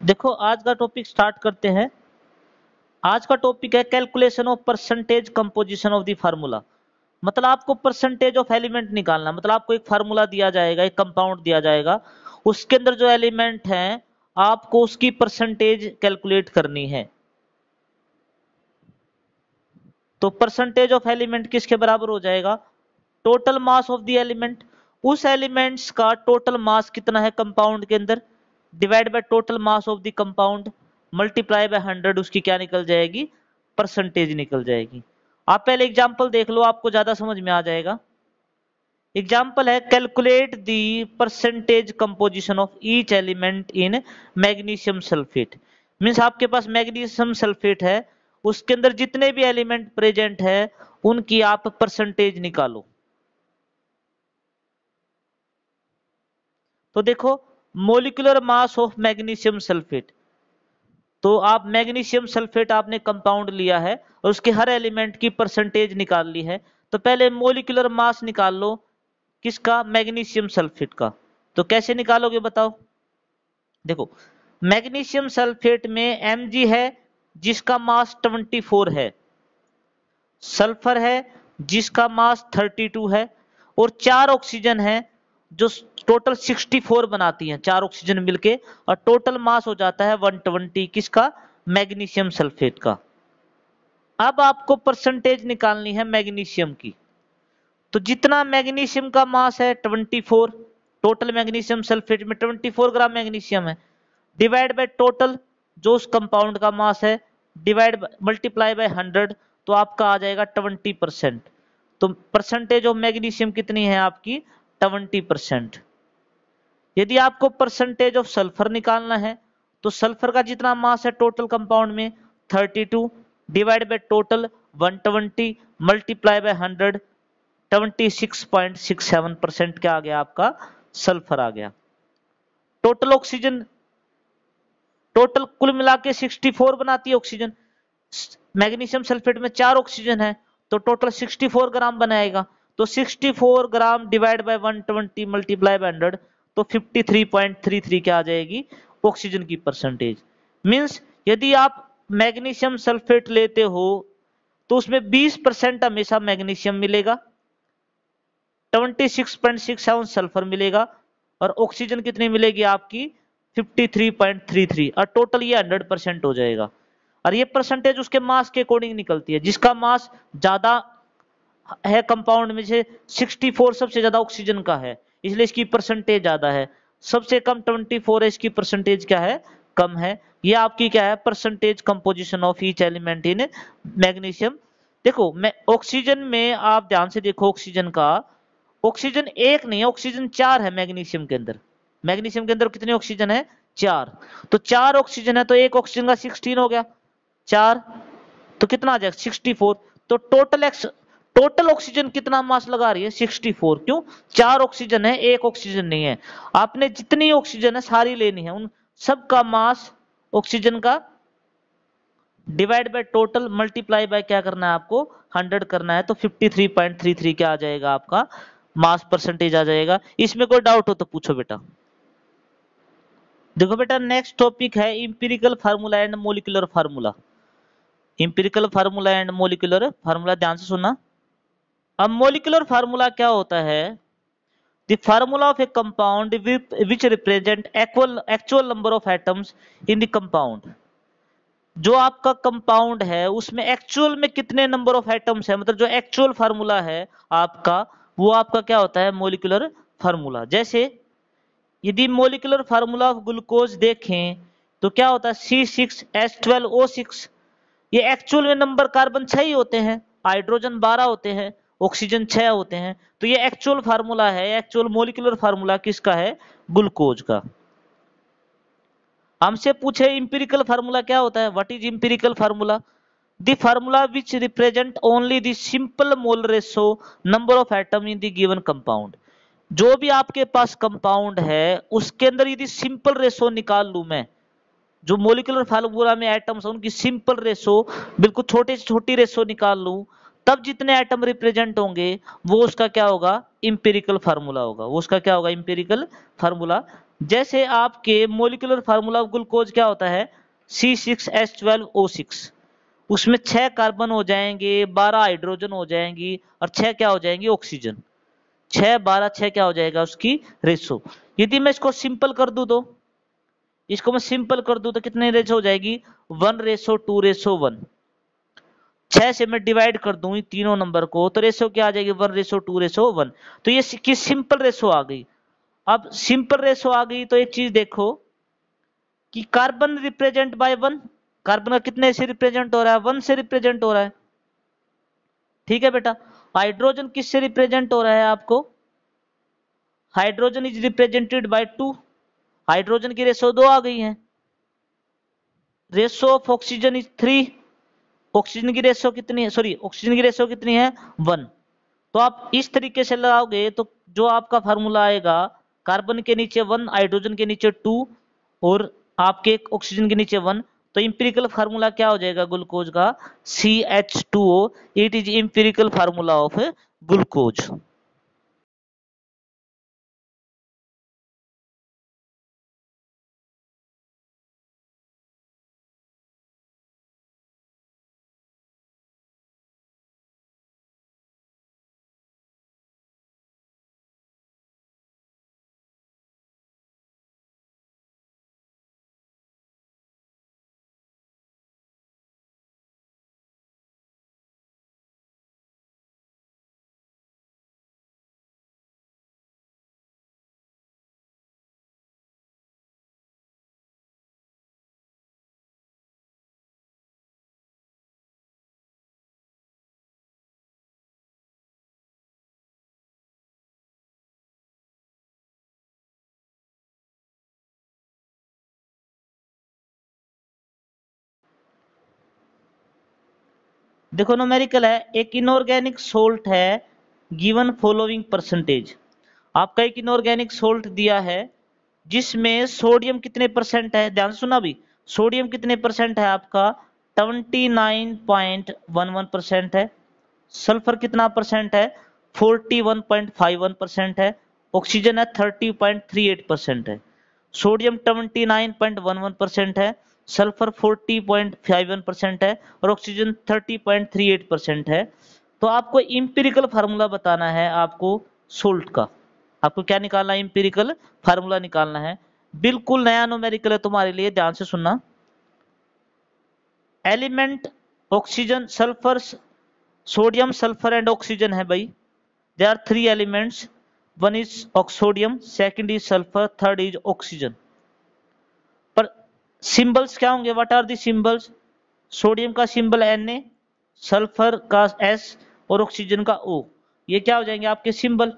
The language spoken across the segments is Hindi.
देखो आज का टॉपिक स्टार्ट करते हैं। आज का टॉपिक है calculation of percentage composition of the formula. मतलब आपको परसेंटेज ऑफ एलिमेंट निकालना, मतलब आपको एक फार्मूला दिया जाएगा, एक कंपाउंड दिया जाएगा, उसके अंदर जो एलिमेंट हैं आपको उसकी परसेंटेज कैलकुलेट करनी है। तो परसेंटेज ऑफ एलिमेंट किसके बराबर हो जाएगा? Total mass of the element. उस एलिमेंट्स का टोटल मास कितना है कंपाउंड के अंदर, divide by total mass of the compound multiply by 100, उसकी क्या निकल जाएगी? परसेंटेज निकल जाएगी। आप पहले एग्जांपल देख लो, आपको ज्यादा समझ में आ जाएगा। एग्जांपल है calculate the percentage composition of each element in magnesium sulphate. Means आपके पास मैग्नीशियम सल्फेट है, उसके अंदर जितने भी एलिमेंट प्रेजेंट है उनकी आप परसेंटेज निकालो। तो देखो molecular mass of magnesium sulphate, तो आप मैग्नीशियम सल्फेट आपने कंपाउंड लिया है और उसके हर एलिमेंट की परसेंटेज निकाल ली है। तो पहले मोलिकुलर मास निकाल लो, किसका? मैग्नीशियम सल्फेट का। तो कैसे निकालोगे बताओ? देखो मैग्नीशियम सल्फेट में Mg है जिसका मास 24 है, सल्फर है जिसका मास 32 है, और 4 ऑक्सीजन है जो टोटल 64 बनाती हैं, 4 ऑक्सीजन मिलके, और टोटल मास हो जाता है 120 किसका? मैग्नीशियम सल्फेट का। अब आपको परसेंटेज निकालनी है मैग्नीशियम की। तो जितना मैग्नीशियम का मास है 24, टोटल मैग्नीशियम सल्फेट में 24 ग्राम मैग्नीशियम है, डिवाइड बाय टोटल जो उस कंपाउंड का मास है, डिवाइड मल्टीप्लाई बाय 100, तो आपका आ जाएगा 20%। तो परसेंटेज ऑफ मैग्नीशियम कितनी है आपकी? 20%। यदि आपको परसेंटेज ऑफ सल्फर निकालना है तो सल्फर का जितना मास है टोटल कंपाउंड में 32, divide by total 120, multiply by 100, 26.67% क्या आ गया आपका? सल्फर आ गया। टोटल ऑक्सीजन, टोटल कुल मिला के 64 बनाती है ऑक्सीजन, मैग्नीशियम सल्फेट में 4 ऑक्सीजन है तो टोटल 64 ग्राम बनाएगा। तो 64 gram divide by 120 multiply by 100, तो 53.33 क्या आ जाएगी? ऑक्सीजन की परसेंटेज। मींस यदि आप मैग्नीशियम सल्फेट लेते हो तो उसमें 20% हमेशा मैग्नीशियम मिलेगा, 26.67 सल्फर मिलेगा, और ऑक्सीजन कितनी मिलेगी आपकी? 53.33, और टोटल ये 100% हो जाएगा। और ये परसेंटेज उसके मास के अकॉर्डिंग निकलती है, जिसका मास ज्यादा है कंपाउंड में से 64 सबसे ज्यादा ऑक्सीजन का है, इसलिए इसकी परसेंटेज ज्यादा है। सबसे कम 24 है, इसकी परसेंटेज क्या है? कम है। ये आपकी क्या है? Percentage composition of each element in magnesium. देखो मैं ऑक्सीजन में आप ध्यान से देखो, ऑक्सीजन का, ऑक्सीजन एक नहीं है, ऑक्सीजन 4 है मैग्नीशियम के अंदर। मैग्नीशियम के अंदर कितने ऑक्सीजन है? 4। तो 4 ऑक्सीजन है तो एक ऑक्सीजन का 16 हो गया, 4 तो कितना आ जाएगा? 64। तो टोटल ऑक्सीजन कितना मास लगा रही है? 64। क्यों? 4 ऑक्सीजन है, एक ऑक्सीजन नहीं है। आपने जितनी ऑक्सीजन है सारी लेनी है, उन सब का मास ऑक्सीजन का divide by total multiply by क्या करना है आपको? 100 करना है। तो 53.33 क्या आ जाएगा आपका? मास परसेंटेज आ जाएगा। इसमें कोई डाउट हो तो पूछो बेटा। देखो बेटा नेक्स्ट टॉपिक है empirical formula and molecular formula. Empirical formula and molecular formula, ध्यान से सुनना। अब मोलिकुलर फार्मूला क्या होता है? The formula of A compound which represent actual number of atoms in the compound. जो आपका कंपाउंड है उसमें एक्चुअल में कितने नंबर ऑफ एटम्स है, मतलब जो एक्चुअल फार्मूला है आपका, वो आपका क्या होता है? Molecular formula. जैसे यदि मोलिकुलर फार्मूला ऑफ ग्लूकोज देखें तो क्या होता है? C6H12O6। ये एक्चुअल में नंबर कार्बन 6 ही होते हैं, हाइड्रोजन 12 होते हैं, ऑक्सीजन 6 होते हैं। तो ये एक्चुअल फार्मूला है, एक्चुअल मोलिकुलर फार्मूला किसका है? ग्लूकोज का। हमसे पूछे इंपिरिकल फार्मूला क्या होता है? What is empirical formula? The formula which represent only the simple mole ratio number of atom in the given compound. जो भी आपके पास कंपाउंड है उसके अंदर यदि सिंपल रेशो निकाल लूं मैं, जो मोलिकुलर फार्मूला में एटम्स उनकी सिंपल रेशो, बिल्कुल छोटे से छोटी रेशो निकाल लूं, तब जितने एटम रिप्रेजेंट होंगे वो उसका क्या होगा? इंपिरिकल फार्मूला होगा। वो उसका क्या होगा? Empirical formula. जैसे आपके मोलिकुलर फार्मूला ऑफ ग्लूकोज क्या होता है, C6H12O6, उसमें 6 कार्बन हो जाएंगे, 12 हाइड्रोजन हो जाएंगी और 6 क्या हो जाएंगी, ऑक्सीजन। 6 12 6 क्या हो जाएगा उसकी रेशो। यदि मैं इसको सिंपल कर दूं, तो इसको मैं सिंपल कर दूं तो कितने रेशो हो जाएगी, 1:2:1। 6 से मैं डिवाइड कर दूं तीनों नंबर को तो रेशो क्या आ जाएगी, 1:2:1। तो ये की सिंपल रेशो आ गई। अब सिंपल रेशो आ गई तो एक चीज देखो कि कार्बन रिप्रेजेंट बाय 1, कार्बन का कितने से रिप्रेजेंट हो रहा है, 1 से रिप्रेजेंट हो रहा है। ठीक है बेटा। हाइड्रोजन किससे रिप्रेजेंट हो रहा है आपको, hydrogen is represented by 2, hydrogen की रेशो 2 आ गई है। Ratio of oxygen is 3, oxygen की रेशो कितनी है, सॉरी ऑक्सीजन की रेशो कितनी है, 1। तो आप इस तरीके से लगाओगे तो जो आपका फार्मूला आएगा, कार्बन के नीचे 1, हाइड्रोजन के नीचे 2 और आपके ऑक्सीजन के नीचे 1, तो इंपेरिकल फार्मूला क्या हो जाएगा ग्लूकोज का, CH2O। It is empirical formula of glucose. देखो न्यूमेरिकल है, एक इनऑर्गेनिक सोल्ट है, गिवन फॉलोइंग परसेंटेज। आपका एक इनऑर्गेनिक सोल्ट दिया है जिसमें सोडियम कितने परसेंट है, ध्यान सुना भी, सोडियम कितने परसेंट है आपका, 29.11% है। सल्फर कितना परसेंट है, 41.51% है। ऑक्सीजन है 30.38% है। सोडियम 29.11% है, सल्फर 40.51% है और ऑक्सीजन 30.38% है। तो आपको इंपेरिकल फार्मूला बताना है आपको सोल्ट का। आपको क्या निकालना है, इंपेरिकल फार्मूला निकालना है। बिल्कुल नया न्यूमेरिकल है तुम्हारे लिए, ध्यान से सुनना। Element oxygen sulphur sodium sulphur and oxygen है भाई। there are three elements, one is sodium, second is sulfur, third is oxygen। पर सिंबल्स क्या होंगे, what are the symbols, sodium का सिंबल Na, सल्फर का S और ऑक्सीजन का O। ये क्या हो जाएंगे आपके सिंबल।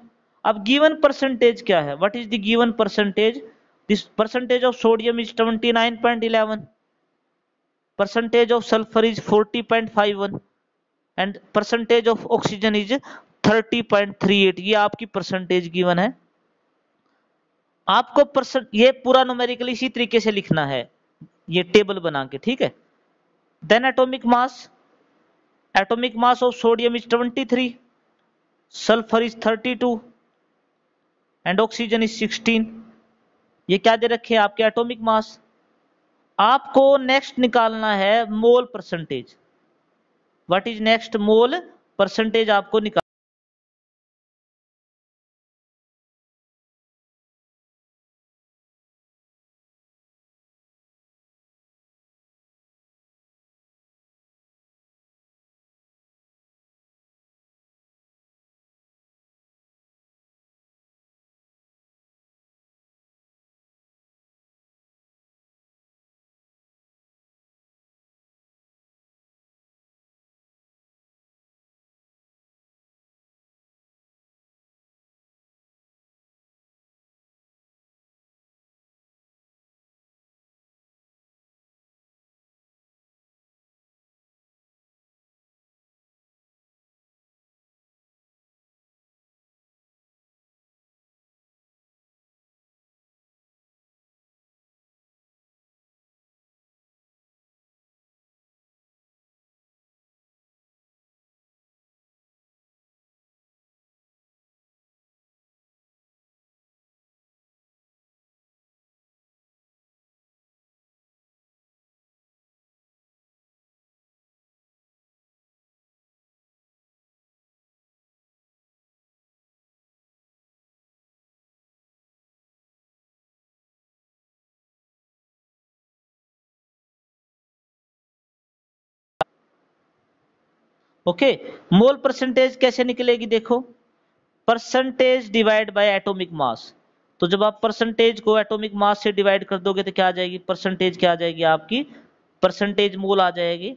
अब गिवन परसेंटेज क्या है, what is the given percentage, this percentage of sodium is 29.11, percentage of sulphur is 40.51 and percentage of oxygen is 30.38। ये आपकी परसेंटेज गिवन है। आपको परसेंट ये पूरा न्यूमेरिकल इसी तरीके से लिखना है, ये टेबल बना के, ठीक है। Then atomic mass of sodium is 23, sulphur is 32 and oxygen is 16। ये क्या दे रखे हैं आपके एटॉमिक मास। आपको नेक्स्ट निकालना है mole percentage. What is next, mole percentage आपको निकाल ओके। मोल परसेंटेज कैसे निकलेगी देखो, percentage divide by atomic mass. तो जब आप परसेंटेज को एटॉमिक मास से डिवाइड कर दोगे तो क्या आ जाएगी, परसेंटेज क्या आ जाएगी आपकी, परसेंटेज मोल आ जाएगी।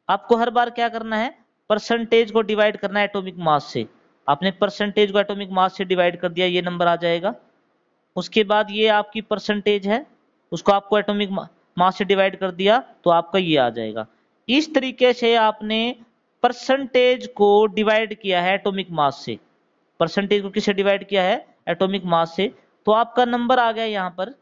आपको हर बार क्या करना है, परसेंटेज को डिवाइड करना है एटॉमिक मास से। आपने परसेंटेज को एटॉमिक मास से डिवाइड कर दिया, ये नंबर आ जाएगा। उसके बाद ये आपकी परसेंटेज है, उसको आपको एटॉमिक मास से डिवाइड कर दिया तो आपका ये आ जाएगा। इस तरीके से आपने परसेंटेज को डिवाइड किया है एटॉमिक मास से। परसेंटेज को किससे डिवाइड किया है, एटॉमिक मास से। तो आपका नंबर आ गया, यहाँ पर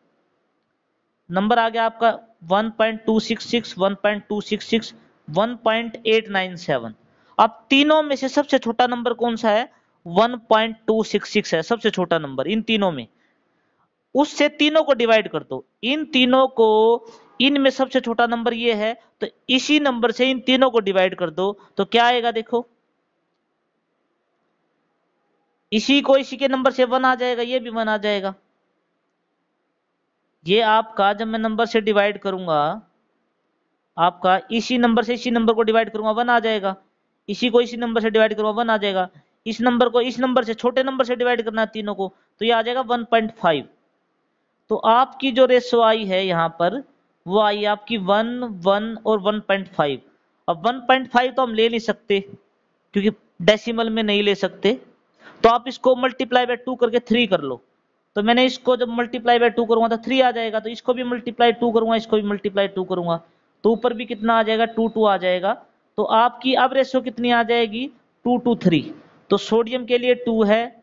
नंबर आ गया आपका 1.266, 1.266, 1.897। अब तीनों में से सबसे छोटा नंबर कौन सा है, 1.266 है सबसे छोटा नंबर इन तीनों में। उससे तीनों को डिवाइड कर दो, इन तीनों को, इनमें सबसे छोटा नंबर ये है, तो इसी नंबर से इन तीनों को डिवाइड कर दो तो क्या आएगा देखो, इसी को इसी के नंबर से 1 आ जाएगा, ये भी 1 आ जाएगा। ये आपका जब मैं नंबर से डिवाइड करूंगा, आपका इसी नंबर से इसी नंबर को डिवाइड करूंगा 1 आ जाएगा, इसी को इसी नंबर से डिवाइड करूंगा 1 आ जाएगा, इस नंबर को इस नंबर से छोटे नंबर से डिवाइड करना है तीनों को, तो ये आ जाएगा 1.5। तो आपकी जो रेशो आई है यहाँ पर, वो आई आपकी 1, 1 और 1.5। अब 1.5 तो हम ले नहीं सकते क्योंकि डेसिमल में नहीं ले सकते, तो आप इसको मल्टीप्लाई बाय 2 करके 3 कर लो। तो मैंने इसको जब मल्टीप्लाई बाय 2 करूंगा तो 3 आ जाएगा, तो इसको भी मल्टीप्लाई 2 करूंगा, इसको भी मल्टीप्लाई 2 करूंगा, तो ऊपर भी कितना आ जाएगा, 2 2 आ जाएगा। तो आपकी अब रेशो कितनी आ जाएगी, 2 to 3। तो सोडियम के लिए 2 है,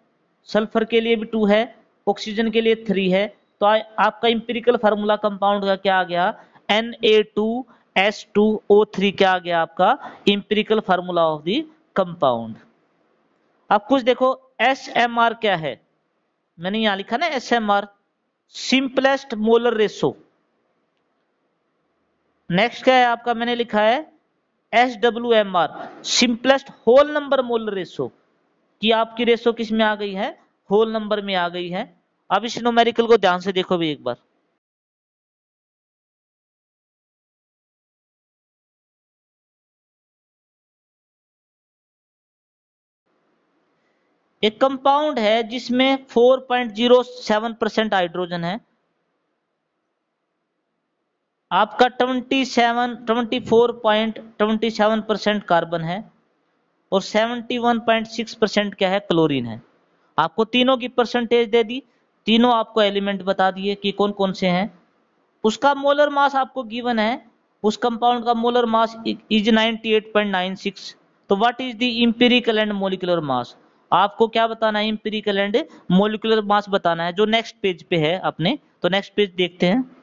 सल्फर के लिए भी 2 है, ऑक्सीजन के लिए 3 है। तो आपका इंपेरिकल फार्मूला कंपाउंड का क्या आ गया, Na2S2O3 क्या आ गया आपका empirical formula of the compound. अब कुछ देखो, SMR क्या है, मैंने यहां लिखा ना SMR, simplest molar ratio. Next क्या है आपका, मैंने लिखा है SWMR, simplest whole number molar ratio, कि आपकी रेशो किस में आ गई है, होल नंबर में आ गई है। अब इस न्यूमेरिकल को ध्यान से देखो भी एक बार। एक कंपाउंड है जिसमें 4.07% हाइड्रोजन है, आपका 24.27% कार्बन है, और 71.6% क्या है, क्लोरीन है। आपको तीनों की परसेंटेज दे दी, तीनों आपको एलिमेंट बता दिए कि कौन कौन से हैं। उसका मोलर मास आपको गिवन है, उस कंपाउंड का मोलर मास इज 98.96। तो what is the empirical and molecular mass, आपको क्या बताना है, इंपेरिकल एंड मोलिकुलर मास बताना है, जो नेक्स्ट पेज पे है अपने। तो नेक्स्ट पेज देखते हैं।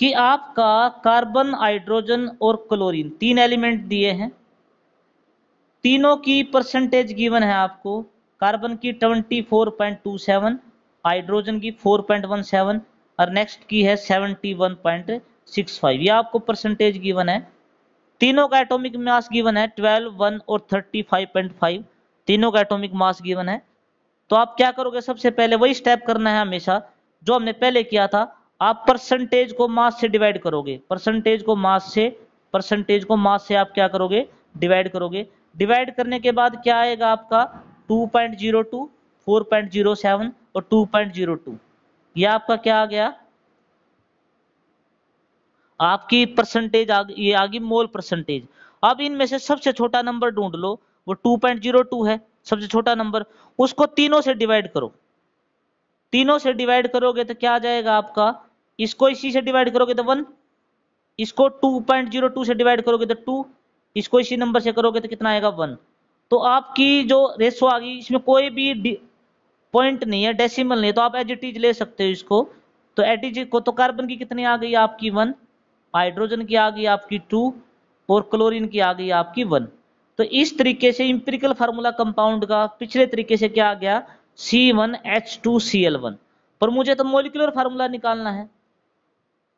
कि आपका कार्बन, हाइड्रोजन और क्लोरीन 3 एलिमेंट दिए हैं, तीनों की परसेंटेज गिवन है आपको। कार्बन की 24.27, हाइड्रोजन की 4.17 और नेक्स्ट की है 71.65। ये आपको परसेंटेज गिवन है। तीनों का एटॉमिक मास गिवन है 12, 1 और 35.5। तीनों का एटॉमिक मास गिवन है। तो आप क्या करोगे, सबसे पहले वही स्टेप करना है हमेशा जो हमने पहले किया था। आप परसेंटेज को मास से डिवाइड करोगे, परसेंटेज को मास से आप क्या करोगे, डिवाइड करोगे। डिवाइड करने के बाद क्या आएगा आपका 2.02, 4.07 और 2.02। ये आपका क्या आ गया, आपकी परसेंटेज ये आ गई मोल परसेंटेज। अब इनमें से सबसे छोटा नंबर ढूंढ लो, वो 2.02 है सबसे छोटा नंबर। उसको तीनों से डिवाइड करो, तीनों से डिवाइड करोगे तो क्या आ जाएगा आपका, इसको इसी से डिवाइड करोगे तो 1, इसको 2.02 से डिवाइड करोगे तो 2, इसको इसी नंबर से करोगे तो कितना आएगा 1। तो आपकी जो रेशो आ गई इसमें कोई भी पॉइंट नहीं है, डेसिमल नहीं है, तो आप एज इट इज ले सकते हो इसको। तो एट इज को तो कार्बन की कितनी आ गई आपकी 1, हाइड्रोजन की आ गई आपकी 2 और क्लोरीन की आ गई आपकी 1। तो इस तरीके से इंपिरिकल फार्मूला कंपाउंड का पिछले तरीके से क्या आ गया, C1H2Cl1। पर मुझे तो मोलिकुलर फार्मूला निकालना है,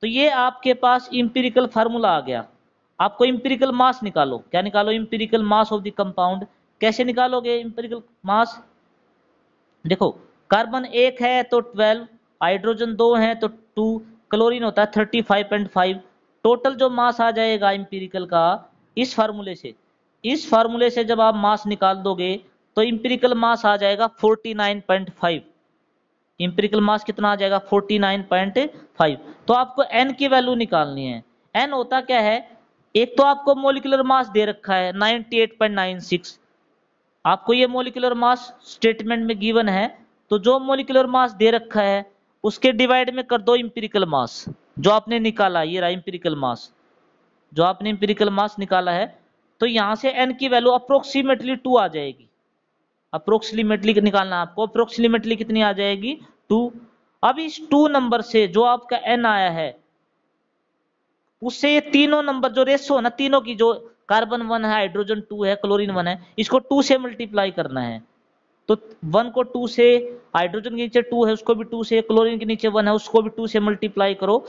तो ये आपके पास इंपिरिकल फार्मूला आ गया। आपको इंपिरिकल मास निकालो, क्या निकालो, empirical mass of the compound. कैसे निकालोगे इंपिरिकल मास, देखो कार्बन 1 है तो 12, हाइड्रोजन 2 है तो 2, क्लोरीन होता है 35.5। टोटल जो मास आ जाएगा इंपिरिकल का इस फार्मूले से जब आप मास निकाल दोगे तो इंपिरिकल मास आ जाएगा 49.5। इंपिरिकल मास कितना आ जाएगा 49.5। तो आपको n की वैल्यू निकालनी है। n होता क्या है, एक तो आपको मोलिकुलर मास दे रखा है 98.96, आपको ये मोलिकुलर मास स्टेटमेंट में गिवन है। तो जो मोलिकुलर मास दे रखा है उसके डिवाइड में कर दो इंपिरिकल मास जो आपने निकाला, ये रहा इंपिरिकल मास जो आपने इंपिरिकल मास निकाला है। तो यहां से n की वैल्यू अप्रोक्सीमेटली 2 आ जाएगी, अप्रोक्सीमेटली निकालना आपको, अप्रोक्सीमेटली कितनी आ जाएगी 2। अब इस 2 नंबर से जो आपका n आया है उससे ये तीनों नंबर जो रेशो है ना, तीनों की जो कार्बन 1 है, हाइड्रोजन 2 है, क्लोरीन 1 है, इसको 2 से मल्टीप्लाई करना है। तो 1 को 2 से, हाइड्रोजन के नीचे 2 है उसको भी 2 से, क्लोरीन के नीचे 1 है उसको भी 2 से मल्टीप्लाई करो।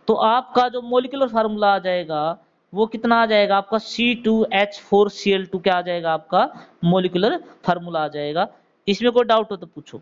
तो आपका जो मोलिकुलर फार्मूला आ जाएगा वो कितना आ जाएगा आपका C2H4Cl2, क्या आ जाएगा आपका मोलिकुलर फार्मूला आ जाएगा। इसमें कोई डाउट हो तो पूछो।